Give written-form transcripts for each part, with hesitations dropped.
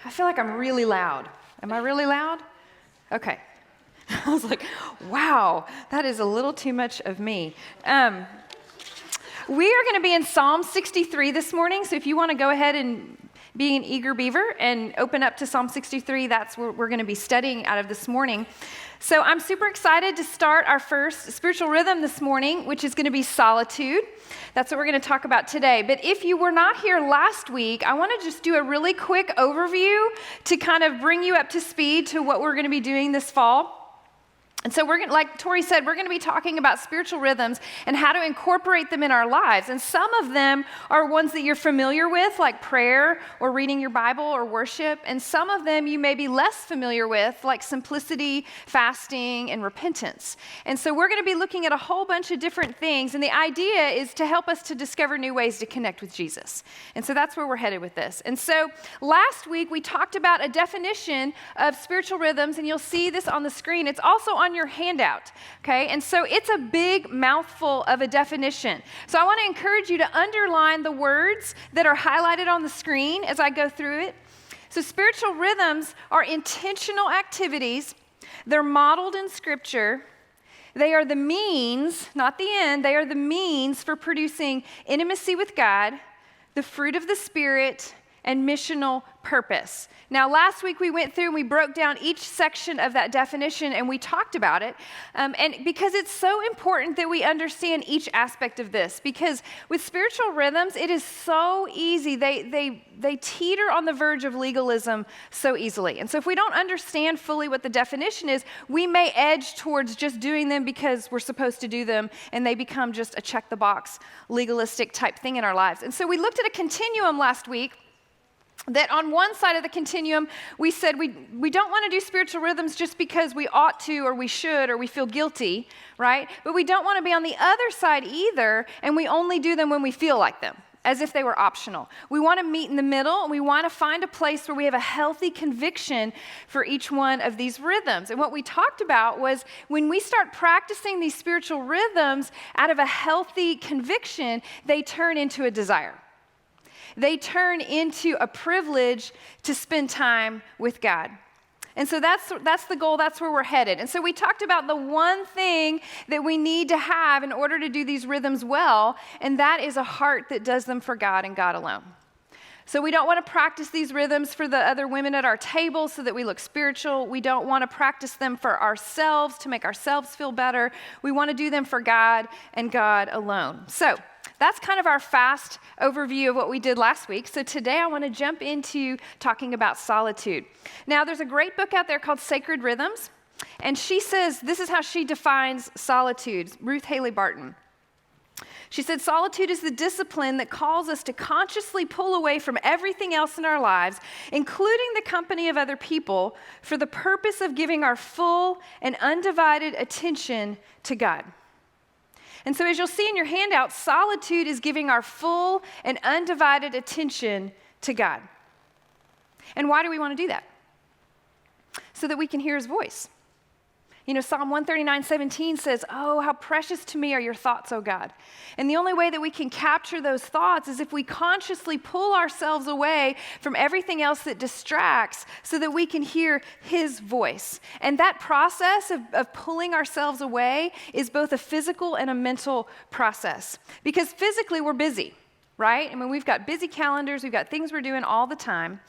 I feel like I'm really loud. Am I really loud? Okay. I was like, wow, that is a little too much of me. We are going to be in Psalm 63 this morning, so if you want to go ahead and be an eager beaver and open up to Psalm 63, that's what we're going to be studying out of this morning. So I'm super excited to start our first spiritual rhythm this morning, which is going to be solitude. That's what we're going to talk about today. But if you were not here last week, I want to just do a really quick overview to kind of bring you up to speed to what we're going to be doing this fall. And so we're going to, like Tori said, we're going to be talking about spiritual rhythms and how to incorporate them in our lives. And some of them are ones that you're familiar with, like prayer or reading your Bible or worship. And some of them you may be less familiar with, like simplicity, fasting, and repentance. And so we're going to be looking at a whole bunch of different things. And the idea is to help us to discover new ways to connect with Jesus. And so that's where we're headed with this. And so last week we talked about a definition of spiritual rhythms, and you'll see this on the screen. It's also on your handout, okay? And so it's a big mouthful of a definition. So I want to encourage you to underline the words that are highlighted on the screen as I go through it. So spiritual rhythms are intentional activities. They're modeled in Scripture. They are the means, not the end, they are the means for producing intimacy with God, the fruit of the Spirit, and missional purpose. Now, last week we went through and we broke down each section of that definition and we talked about it. And because it's so important that we understand each aspect of this, because with spiritual rhythms, it is so easy. They teeter on the verge of legalism so easily. And so if we don't understand fully what the definition is, we may edge towards just doing them because we're supposed to do them, and they become just a check the box legalistic type thing in our lives. And so we looked at a continuum last week. That on one side of the continuum, we said we don't want to do spiritual rhythms just because we ought to or we should or we feel guilty, right? But we don't want to be on the other side either, and we only do them when we feel like them, as if they were optional. We want to meet in the middle, and we want to find a place where we have a healthy conviction for each one of these rhythms. And what we talked about was when we start practicing these spiritual rhythms out of a healthy conviction, they turn into a desire. They turn into a privilege to spend time with God. And so that's the goal, that's where we're headed. And so we talked about the one thing that we need to have in order to do these rhythms well, and that is a heart that does them for God and God alone. So we don't want to practice these rhythms for the other women at our table so that we look spiritual. We don't want to practice them for ourselves to make ourselves feel better. We want to do them for God and God alone. So that's kind of our fast overview of what we did last week. So today I want to jump into talking about solitude. Now, there's a great book out there called Sacred Rhythms, and she says, this is how she defines solitude, Ruth Haley Barton. She said, solitude is the discipline that calls us to consciously pull away from everything else in our lives, including the company of other people, for the purpose of giving our full and undivided attention to God. And so as you'll see in your handout, solitude is giving our full and undivided attention to God. And why do we want to do that? So that we can hear his voice. You know, Psalm 139:17 says, "Oh, how precious to me are your thoughts, O God." And the only way that we can capture those thoughts is if we consciously pull ourselves away from everything else that distracts so that we can hear his voice. And that process of pulling ourselves away is both a physical and a mental process. Because physically we're busy, right? I mean, we've got busy calendars, we've got things we're doing all the time.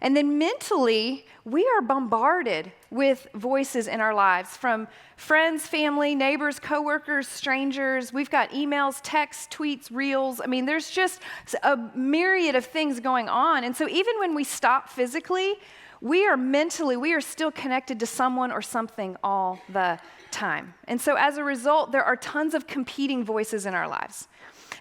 And then mentally, we are bombarded with voices in our lives from friends, family, neighbors, coworkers, strangers. We've got emails, texts, tweets, reels. I mean, there's just a myriad of things going on. And so even when we stop physically, we are still connected to someone or something all the time. And so as a result, there are tons of competing voices in our lives.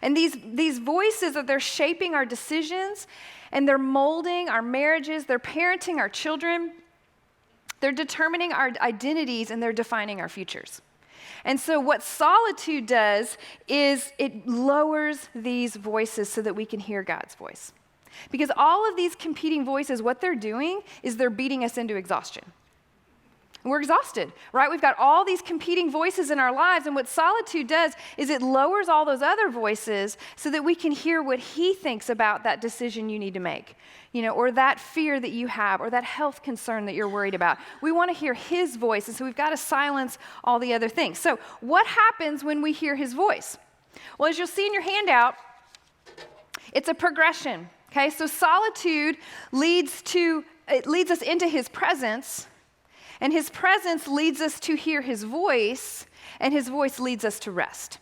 And these voices, they're shaping our decisions, and they're molding our marriages, they're parenting our children, they're determining our identities, and they're defining our futures. And so what solitude does is it lowers these voices so that we can hear God's voice. Because all of these competing voices, what they're doing is they're beating us into exhaustion. We're exhausted, right? We've got all these competing voices in our lives, and what solitude does is it lowers all those other voices so that we can hear what he thinks about that decision you need to make. or that fear that you have, or that health concern that you're worried about. We want to hear his voice, and so we've got to silence all the other things. So what happens when we hear his voice? Well, as you'll see in your handout, it's a progression, okay? So solitude leads us into his presence, and his presence leads us to hear his voice, and his voice leads us to rest.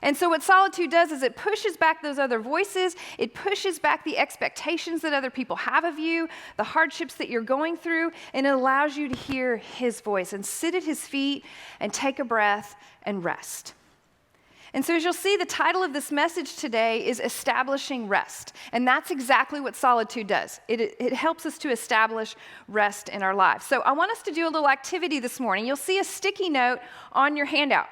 And so what solitude does is it pushes back those other voices, it pushes back the expectations that other people have of you, the hardships that you're going through, and it allows you to hear his voice and sit at his feet and take a breath and rest. And so as you'll see, the title of this message today is Establishing Rest. And that's exactly what solitude does. It helps us to establish rest in our lives. So I want us to do a little activity this morning. You'll see a sticky note on your handout.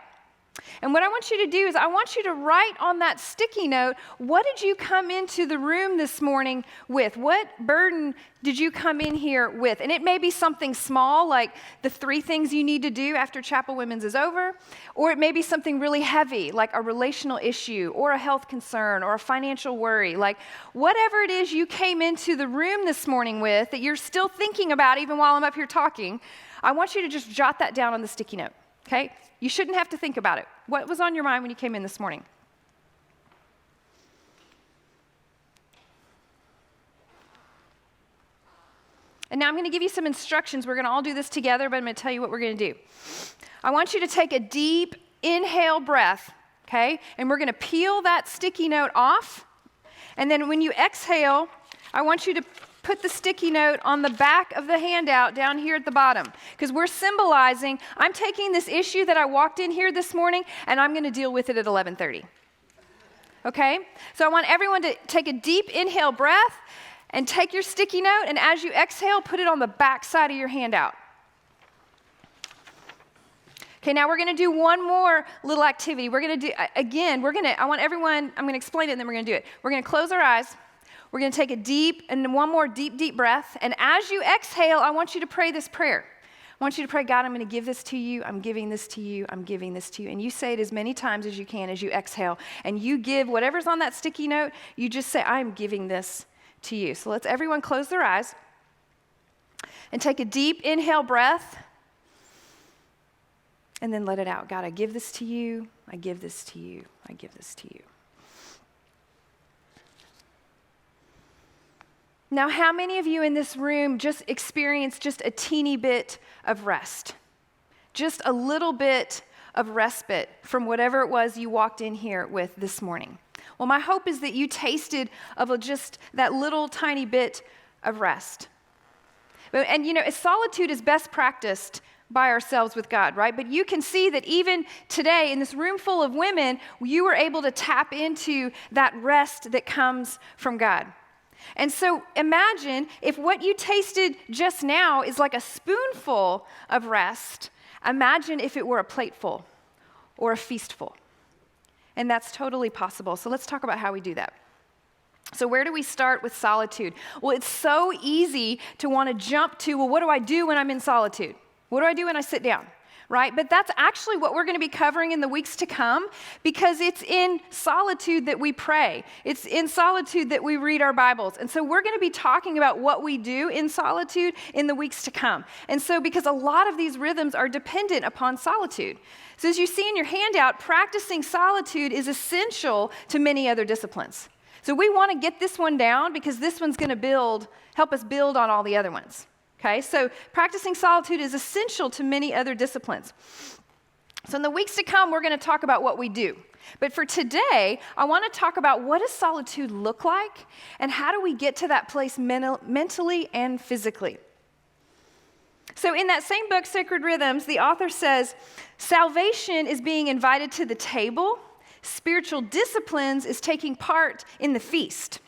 And what I want you to do is I want you to write on that sticky note, what did you come into the room this morning with? What burden did you come in here with? And it may be something small, like the 3 things you need to do after Chapel Women's is over, or it may be something really heavy, like a relational issue, or a health concern, or a financial worry. Like whatever it is you came into the room this morning with that you're still thinking about even while I'm up here talking, I want you to just jot that down on the sticky note, okay? You shouldn't have to think about it. What was on your mind when you came in this morning? And now I'm going to give you some instructions. We're going to all do this together, but I'm going to tell you what we're going to do. I want you to take a deep inhale breath, okay? And we're going to peel that sticky note off. And then when you exhale, I want you to put the sticky note on the back of the handout down here at the bottom, because we're symbolizing, I'm taking this issue that I walked in here this morning, and I'm going to deal with it at 11:30. Okay? So I want everyone to take a deep inhale breath and take your sticky note, and as you exhale, put it on the back side of your handout. Okay, now we're going to do one more little activity. We're going to do, again, I want everyone, I'm going to explain it, and then we're going to do it. We're going to close our eyes. We're going to take one more deep breath. And as you exhale, I want you to pray this prayer. I want you to pray, God, I'm going to give this to you. I'm giving this to you. I'm giving this to you. And you say it as many times as you can as you exhale. And you give whatever's on that sticky note, you just say, I'm giving this to you. So let's everyone close their eyes and take a deep inhale breath. And then let it out. God, I give this to you. I give this to you. I give this to you. Now, how many of you in this room just experienced just a teeny bit of rest? Just a little bit of respite from whatever it was you walked in here with this morning. Well, my hope is that you tasted of just that little tiny bit of rest. And solitude is best practiced by ourselves with God, right? But you can see that even today in this room full of women, you were able to tap into that rest that comes from God. And so imagine if what you tasted just now is like a spoonful of rest, imagine if it were a plateful or a feastful. And that's totally possible. So let's talk about how we do that. So where do we start with solitude? Well, it's so easy to want to jump to, well, what do I do when I'm in solitude? What do I do when I sit down? Right? But that's actually what we're going to be covering in the weeks to come, because it's in solitude that we pray. It's in solitude that we read our Bibles. And so we're going to be talking about what we do in solitude in the weeks to come. And so because a lot of these rhythms are dependent upon solitude. So as you see in your handout, practicing solitude is essential to many other disciplines. So we want to get this one down because this one's going to help us build on all the other ones. Okay, so practicing solitude is essential to many other disciplines. So in the weeks to come, we're going to talk about what we do. But for today, I want to talk about what does solitude look like and how do we get to that place mentally and physically. So in that same book, Sacred Rhythms, the author says, salvation is being invited to the table. Spiritual disciplines is taking part in the feast.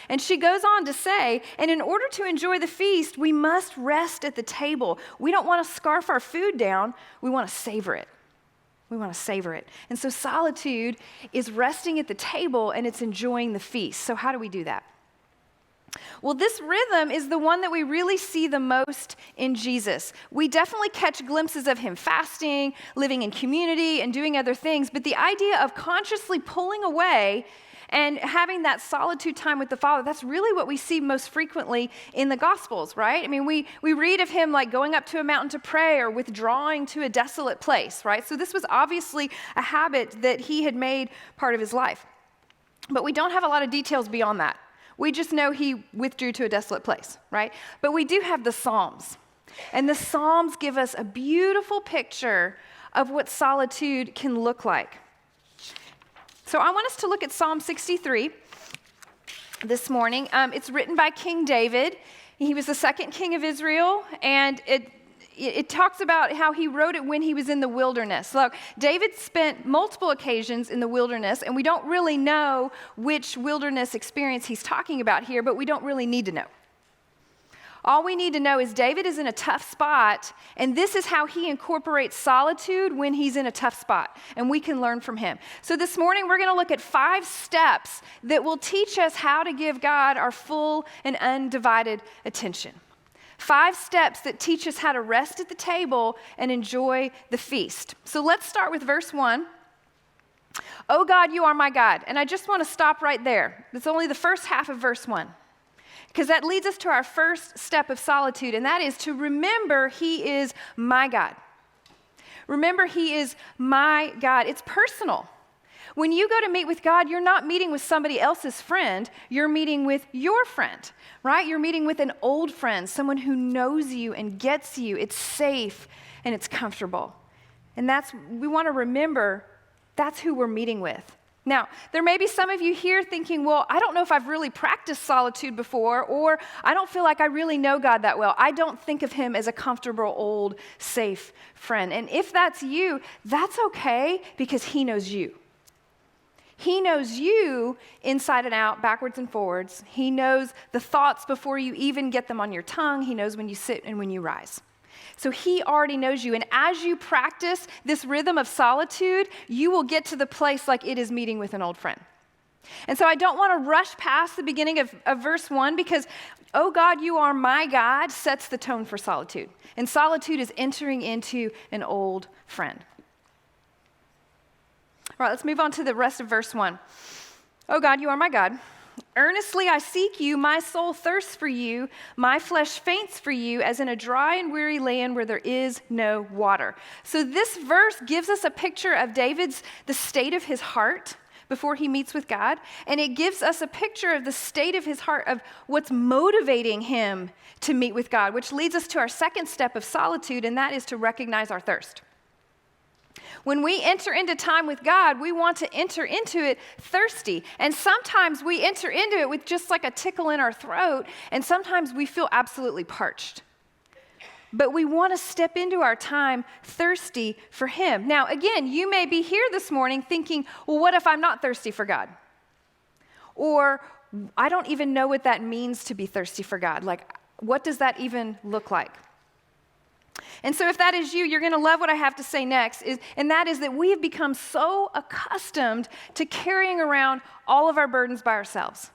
And she goes on to say, and in order to enjoy the feast, we must rest at the table. We don't want to scarf our food down. We want to savor it. We want to savor it. And so solitude is resting at the table and it's enjoying the feast. So how do we do that? Well, this rhythm is the one that we really see the most in Jesus. We definitely catch glimpses of him fasting, living in community, and doing other things. But the idea of consciously pulling away And having that solitude time with the Father, that's really what we see most frequently in the Gospels, right? I mean, we read of him like going up to a mountain to pray or withdrawing to a desolate place, right? So this was obviously a habit that he had made part of his life. But we don't have a lot of details beyond that. We just know he withdrew to a desolate place, right? But we do have the Psalms. And the Psalms give us a beautiful picture of what solitude can look like. So I want us to look at Psalm 63 this morning. It's written by King David. He was the second king of Israel, and it talks about how he wrote it when he was in the wilderness. Look, David spent multiple occasions in the wilderness, and we don't really know which wilderness experience he's talking about here, but we don't really need to know. All we need to know is David is in a tough spot, and this is how he incorporates solitude when he's in a tough spot, and we can learn from him. So this morning, we're going to look at 5 steps that will teach us how to give God our full and undivided attention. 5 steps that teach us how to rest at the table and enjoy the feast. So let's start with verse 1. Oh God, you are my God. And I just want to stop right there. It's only the first half of verse 1. Because that leads us to our first step of solitude, and that is to remember he is my God. Remember he is my God. It's personal. When you go to meet with God, you're not meeting with somebody else's friend. You're meeting with your friend, right? You're meeting with an old friend, someone who knows you and gets you. It's safe and it's comfortable. And we want to remember that's who we're meeting with. Now, there may be some of you here thinking, well, I don't know if I've really practiced solitude before, or I don't feel like I really know God that well. I don't think of him as a comfortable, old, safe friend. And if that's you, that's okay, because he knows you. He knows you inside and out, backwards and forwards. He knows the thoughts before you even get them on your tongue. He knows when you sit and when you rise. So he already knows you. And as you practice this rhythm of solitude, you will get to the place like it is meeting with an old friend. And so I don't want to rush past the beginning of verse 1 because, oh God, you are my God, sets the tone for solitude. And solitude is entering into an old friend. All right, let's move on to the rest of verse 1. Oh God, you are my God. Earnestly I seek you, my soul thirsts for you, my flesh faints for you, as in a dry and weary land where there is no water. So this verse gives us a picture of the state of his heart before he meets with God, and it gives us a picture of the state of his heart, of what's motivating him to meet with God, which leads us to our second step of solitude, and that is to recognize our thirst. When we enter into time with God, we want to enter into it thirsty. And sometimes we enter into it with just like a tickle in our throat, and sometimes we feel absolutely parched. But we want to step into our time thirsty for him. Now, again, you may be here this morning thinking, well, what if I'm not thirsty for God? Or I don't even know what that means to be thirsty for God. Like, what does that even look like? And so if that is you, you're going to love what I have to say next, and that is that we have become so accustomed to carrying around all of our burdens by ourselves.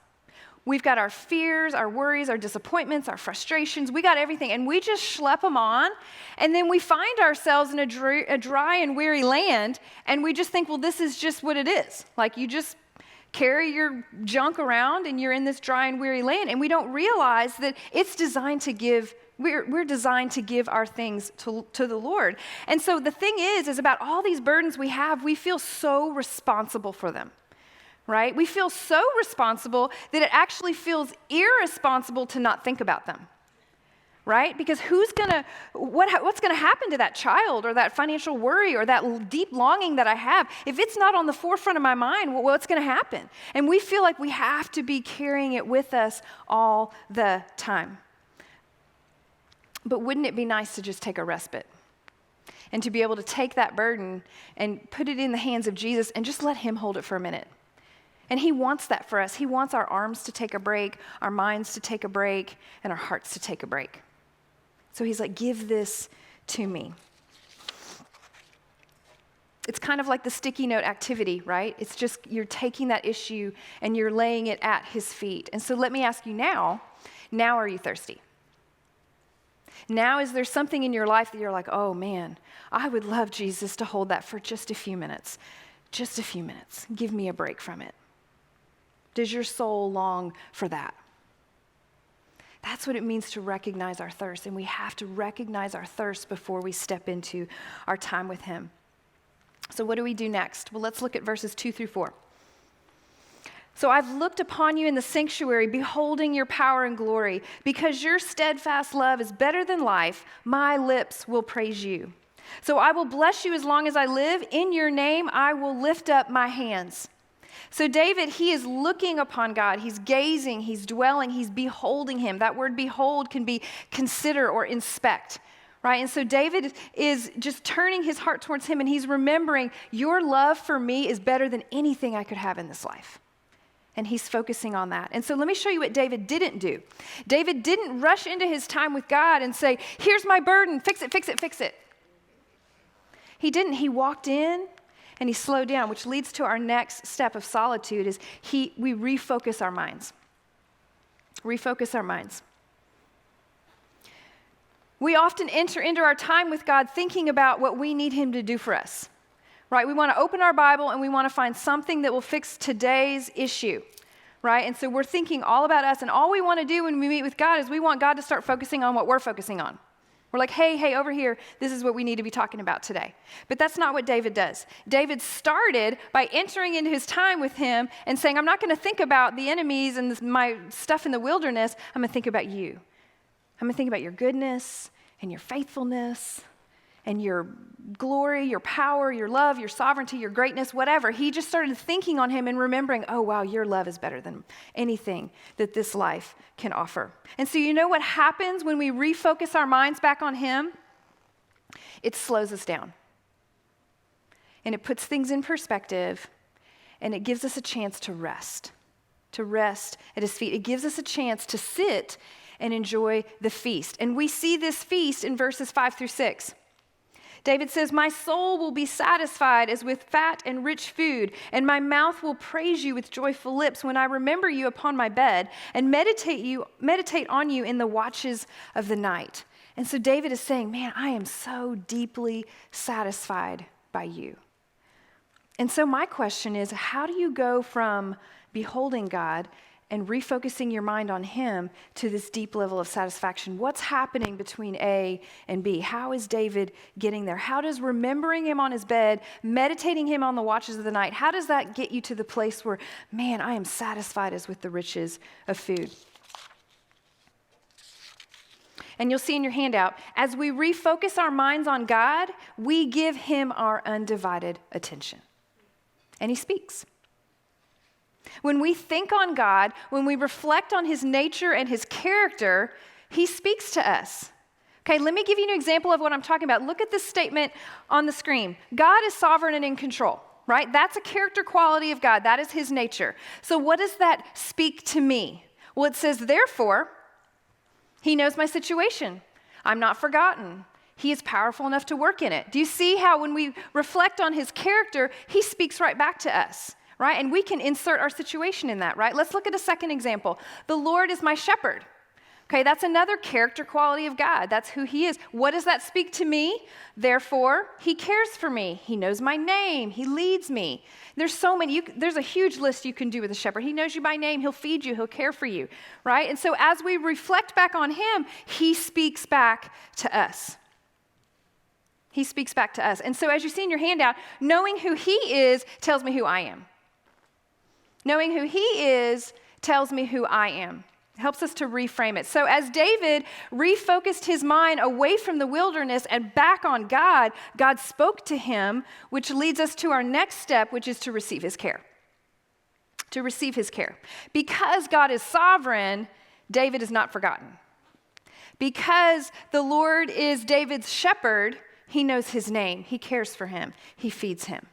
We've got our fears, our worries, our disappointments, our frustrations. We got everything, and we just schlep them on, and then we find ourselves in a dry and weary land, and we just think, well, this is just what it is. Like, you just carry your junk around, and you're in this dry and weary land, and we don't realize that it's designed to give. We're designed to give our things to the Lord. And so the thing is about all these burdens we have, we feel so responsible for them, right? We feel so responsible that it actually feels irresponsible to not think about them, right? Because what's going to happen to that child or that financial worry or that deep longing that I have? If it's not on the forefront of my mind, what's going to happen? And we feel like we have to be carrying it with us all the time. But wouldn't it be nice to just take a respite and to be able to take that burden and put it in the hands of Jesus and just let him hold it for a minute? And he wants that for us. He wants our arms to take a break, our minds to take a break, and our hearts to take a break. So he's like, give this to me. It's kind of like the sticky note activity, right? It's just you're taking that issue and you're laying it at his feet. And so let me ask you now are you thirsty? Now, is there something in your life that you're like, oh man, I would love Jesus to hold that for just a few minutes. Just a few minutes. Give me a break from it. Does your soul long for that? That's what it means to recognize our thirst, and we have to recognize our thirst before we step into our time with him. So what do we do next? Well, let's look at verses 2-4. So I've looked upon you in the sanctuary, beholding your power and glory. Because your steadfast love is better than life, my lips will praise you. So I will bless you as long as I live. In your name I will lift up my hands. So David, he is looking upon God. He's gazing, he's dwelling, he's beholding him. That word behold can be consider or inspect, right? And so David is just turning his heart towards him, and he's remembering, your love for me is better than anything I could have in this life. And he's focusing on that. And so let me show you what David didn't do. David didn't rush into his time with God and say, here's my burden, fix it, fix it, fix it. He didn't. He walked in and he slowed down, which leads to our next step of solitude is we refocus our minds. Refocus our minds. We often enter into our time with God thinking about what we need him to do for us, right? We want to open our Bible and we want to find something that will fix today's issue, right? And so we're thinking all about us, and all we want to do when we meet with God is we want God to start focusing on what we're focusing on. We're like, hey, over here, this is what we need to be talking about today. But that's not what David does. David started by entering into his time with him and saying, I'm not going to think about the enemies and my stuff in the wilderness. I'm going to think about you. I'm going to think about your goodness and your faithfulness and your glory, your power, your love, your sovereignty, your greatness, whatever. He just started thinking on him and remembering, oh, wow, your love is better than anything that this life can offer. And so you know what happens when we refocus our minds back on him? It slows us down. And it puts things in perspective, and it gives us a chance to rest at his feet. It gives us a chance to sit and enjoy the feast. And we see this feast in verses 5-6. David says, my soul will be satisfied as with fat and rich food, and my mouth will praise you with joyful lips when I remember you upon my bed and meditate on you in the watches of the night. And so David is saying, man, I am so deeply satisfied by you. And so my question is, how do you go from beholding God and refocusing your mind on him to this deep level of satisfaction? What's happening between A and B? How is David getting there? How does remembering him on his bed, meditating him on the watches of the night, how does that get you to the place where, man, I am satisfied as with the riches of food? And you'll see in your handout, as we refocus our minds on God, we give him our undivided attention. And he speaks. When we think on God, when we reflect on his nature and his character, he speaks to us. Okay, let me give you an example of what I'm talking about. Look at this statement on the screen. God is sovereign and in control, right? That's a character quality of God. That is his nature. So what does that speak to me? Well, it says, therefore, he knows my situation. I'm not forgotten. He is powerful enough to work in it. Do you see how when we reflect on his character, he speaks right back to us? Right? And we can insert our situation in that, right? Let's look at a second example. The Lord is my shepherd. Okay, that's another character quality of God. That's who he is. What does that speak to me? Therefore, he cares for me. He knows my name. He leads me. There's so many. There's a huge list you can do with a shepherd. He knows you by name. He'll feed you. He'll care for you, right? And so as we reflect back on him, he speaks back to us. He speaks back to us. And so as you see in your handout, knowing who he is tells me who I am. Knowing who he is tells me who I am. It helps us to reframe it. So as David refocused his mind away from the wilderness and back on God, God spoke to him, which leads us to our next step, which is to receive his care. To receive his care. Because God is sovereign, David is not forgotten. Because the Lord is David's shepherd, he knows his name. He cares for him. He feeds him.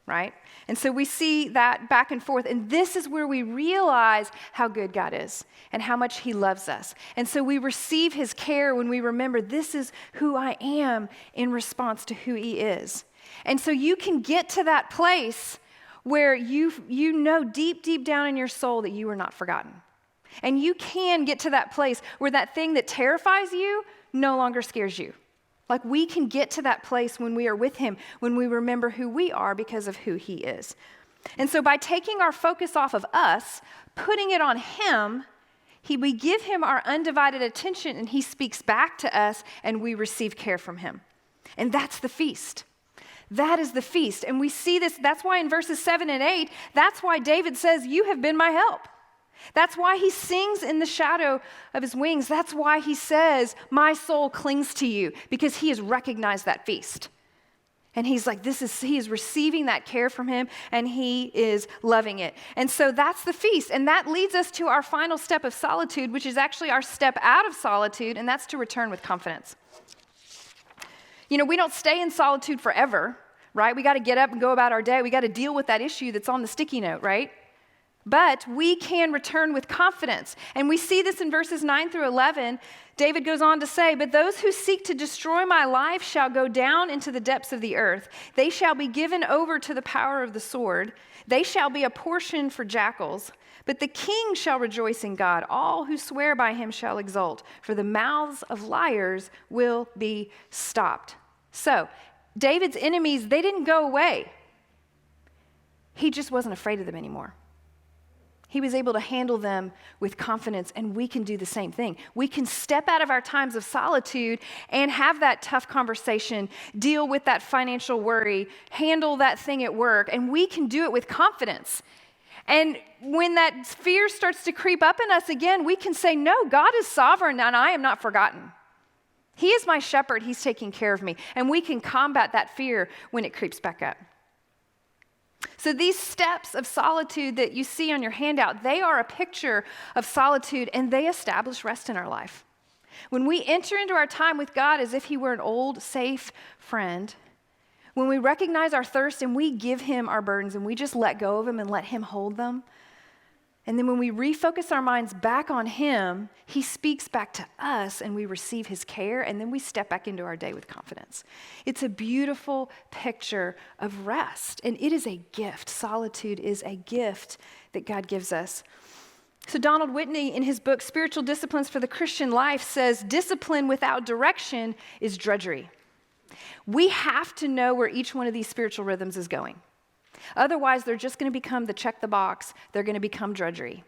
Right? And so we see that back and forth, and this is where we realize how good God is and how much he loves us. And so we receive his care when we remember this is who I am in response to who he is. And so you can get to that place where you know deep, deep down in your soul that you are not forgotten. And you can get to that place where that thing that terrifies you no longer scares you. Like we can get to that place when we are with him, when we remember who we are because of who he is. And so by taking our focus off of us, putting it on him, we give him our undivided attention, and he speaks back to us, and we receive care from him. And that's the feast. That is the feast. And we see this, that's why in verses 7 and 8, that's why David says, you have been my help. That's why he sings in the shadow of his wings. That's why he says, my soul clings to you, because he has recognized that feast. And he's like, he is receiving that care from him, and he is loving it. And so that's the feast. And that leads us to our final step of solitude, which is actually our step out of solitude, and that's to return with confidence. You know, we don't stay in solitude forever, right? We got to get up and go about our day. We got to deal with that issue that's on the sticky note, right? But we can return with confidence. And we see this in verses 9 through 11. David goes on to say, but those who seek to destroy my life shall go down into the depths of the earth. They shall be given over to the power of the sword. They shall be a portion for jackals. But the king shall rejoice in God. All who swear by him shall exult, for the mouths of liars will be stopped. So, David's enemies, they didn't go away. He just wasn't afraid of them anymore. He was able to handle them with confidence, and we can do the same thing. We can step out of our times of solitude and have that tough conversation, deal with that financial worry, handle that thing at work, and we can do it with confidence. And when that fear starts to creep up in us again, we can say, no, God is sovereign, and I am not forgotten. He is my shepherd. He's taking care of me. And we can combat that fear when it creeps back up. So these steps of solitude that you see on your handout, they are a picture of solitude, and they establish rest in our life. When we enter into our time with God as if he were an old, safe friend, when we recognize our thirst and we give him our burdens and we just let go of them and let him hold them, and then when we refocus our minds back on him, he speaks back to us and we receive his care, and then we step back into our day with confidence. It's a beautiful picture of rest, and it is a gift. Solitude is a gift that God gives us. So Donald Whitney, in his book, Spiritual Disciplines for the Christian Life, says, discipline without direction is drudgery. We have to know where each one of these spiritual rhythms is going. Otherwise, they're just going to become the check the box. They're going to become drudgery.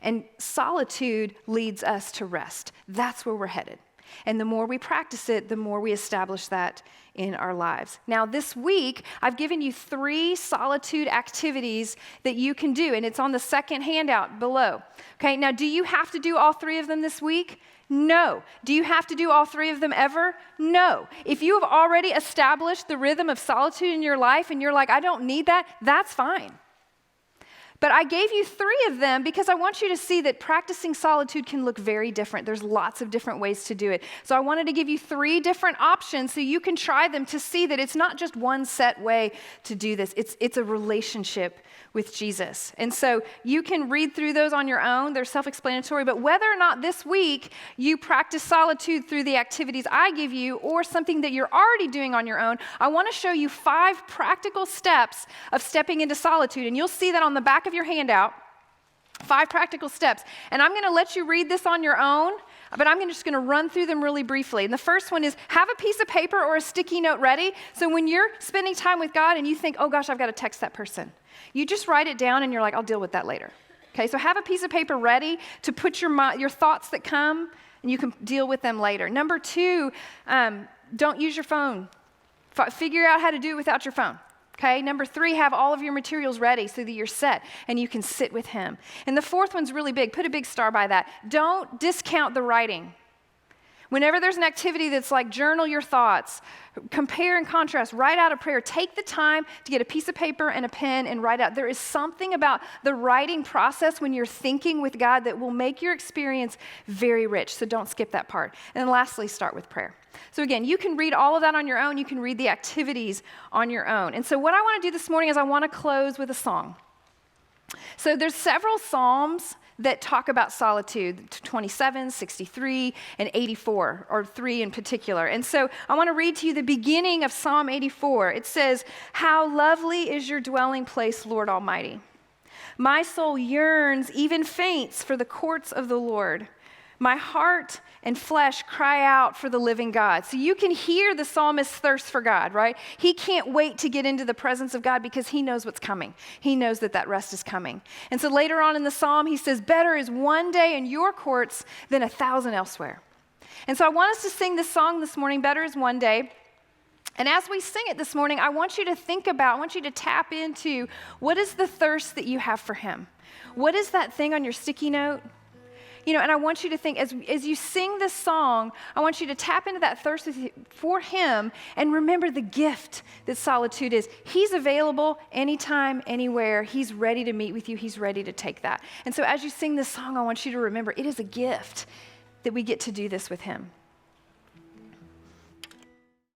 And solitude leads us to rest. That's where we're headed. And the more we practice it, the more we establish that in our lives. Now, this week, I've given you 3 solitude activities that you can do, and it's on the second handout below. Okay, now do you have to do all 3 of them this week? No. Do you have to do all 3 of them ever? No. If you have already established the rhythm of solitude in your life and you're like, I don't need that, that's fine. But I gave you 3 of them because I want you to see that practicing solitude can look very different. There's lots of different ways to do it. So I wanted to give you 3 different options so you can try them to see that it's not just one set way to do this. It's a relationship with Jesus. And so you can read through those on your own. They're self-explanatory. But whether or not this week you practice solitude through the activities I give you or something that you're already doing on your own, I want to show you 5 practical steps of stepping into solitude. And you'll see that on the back of your handout, 5 practical steps. And I'm going to let you read this on your own, but I'm just going to run through them really briefly. And the first one is have a piece of paper or a sticky note ready. So when you're spending time with God and you think, oh gosh, I've got to text that person, you just write it down and you're like, I'll deal with that later. Okay, so have a piece of paper ready to put your thoughts that come, and you can deal with them later. Number 2, don't use your phone. Figure out how to do it without your phone. Okay, number 3, have all of your materials ready so that you're set and you can sit with him. And the 4th one's really big. Put a big star by that. Don't discount the writing. Whenever there's an activity that's like journal your thoughts, compare and contrast, write out a prayer, take the time to get a piece of paper and a pen and write out. There is something about the writing process when you're thinking with God that will make your experience very rich. So don't skip that part. And then lastly, start with prayer. So again, you can read all of that on your own. You can read the activities on your own. And so what I want to do this morning is I want to close with a song. So there's several Psalms that talk about solitude, 27, 63, and 84, or 3 in particular. And so I want to read to you the beginning of Psalm 84. It says, "How lovely is your dwelling place, Lord Almighty. My soul yearns, even faints, for the courts of the Lord. My heart and flesh cry out for the living God. So you can hear the psalmist's thirst for God, right? He can't wait to get into the presence of God because he knows what's coming. He knows that that rest is coming. And so later on in the psalm, he says, better is one day in your courts than 1,000 elsewhere. And so I want us to sing this song this morning, Better is One Day. And as we sing it this morning, I want you to think about, I want you to tap into what is the thirst that you have for him? What is that thing on your sticky note? And I want you to think, as you sing this song, I want you to tap into that thirst for him and remember the gift that solitude is. He's available anytime, anywhere. He's ready to meet with you. He's ready to take that. And so as you sing this song, I want you to remember it is a gift that we get to do this with him.